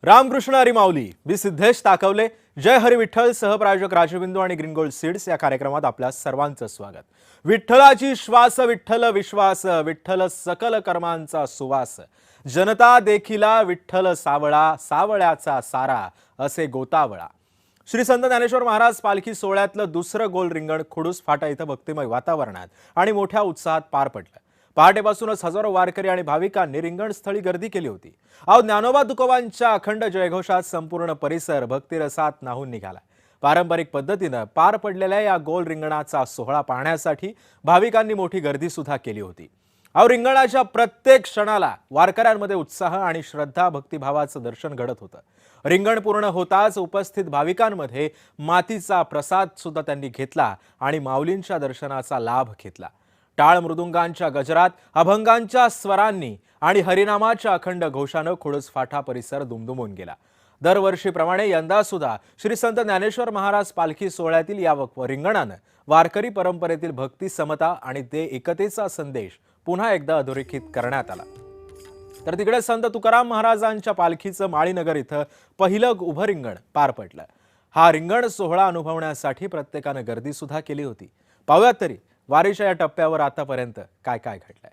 रामकृष्ण हरी माऊली मी सिद्धेश ताकवले जय हरी विठ्ठल सहप्रायोजक राजबिंदू आणि green gold seeds या कार्यक्रमात आपल्या सर्वांचं स्वागत। विठ्ठलाची श्वास विठ्ठल विश्वास विठ्ठल सकल कर्मांचा सुवास जनता देखिला विठ्ठल सावळा सावळ्याचा सारा असे गोतावळा। श्री संत ज्ञानेश्वर महाराज पालखी सोहळ्यातलं दुसरं गोल रिंगण खुडूस फाटा इथं भक्तिमय वातावरणात आणि मोठ्या उत्साहात पार पडलं। पहाटेपासूनच हजारो वारकरी आणि भाविकांनी रिंगणस्थळी गर्दी केली होती। ज्ञानोबा तुकोबांच्या अखंड जयघोषात संपूर्ण परिसर भक्तिरसात न्हाऊन निघाला। पारंपरिक पद्धतीने पार पडलेल्या या गोल रिंगणाचा सोहळा पाहण्यासाठी भाविकांनी मोठी गर्दी सुद्धा केली होती। रिंगणाच्या प्रत्येक क्षणाला वारकऱ्यांमध्ये उत्साह आणि श्रद्धा भक्तिभावाचं दर्शन घडत होतं। रिंगण पूर्ण होताच उपस्थित भाविकांमध्ये मातीचा प्रसाद सुद्धा त्यांनी घेतला आणि माऊलींच्या दर्शनाचा लाभ घेतला। टाळ मृदुंगांच्या गजरात अभंगांच्या स्वरांनी आणि हरिनामाच्या अखंड घोषानं खुडूस फाटा परिसर दुमदुमून गेला। दरवर्षीप्रमाणे यंदा सुद्धा श्री संत ज्ञानेश्वर महाराज पालखी सोहळ्यातील या रिंगणानं वारकरी परंपरेतील भक्ती समता आणि ते एकतेचा संदेश पुन्हा एकदा अधोरेखित करण्यात आला। तर तिकडे संत तुकाराम महाराजांच्या पालखीचं माळीनगर इथं पहिलं उभं रिंगण पार पडलं। हा रिंगण सोहळा अनुभवण्यासाठी प्रत्येकानं गर्दी सुद्धा केली होती। पाहूयात तरी वारीच्या या टप्प्यावर आतापर्यंत काय काय घडलंय।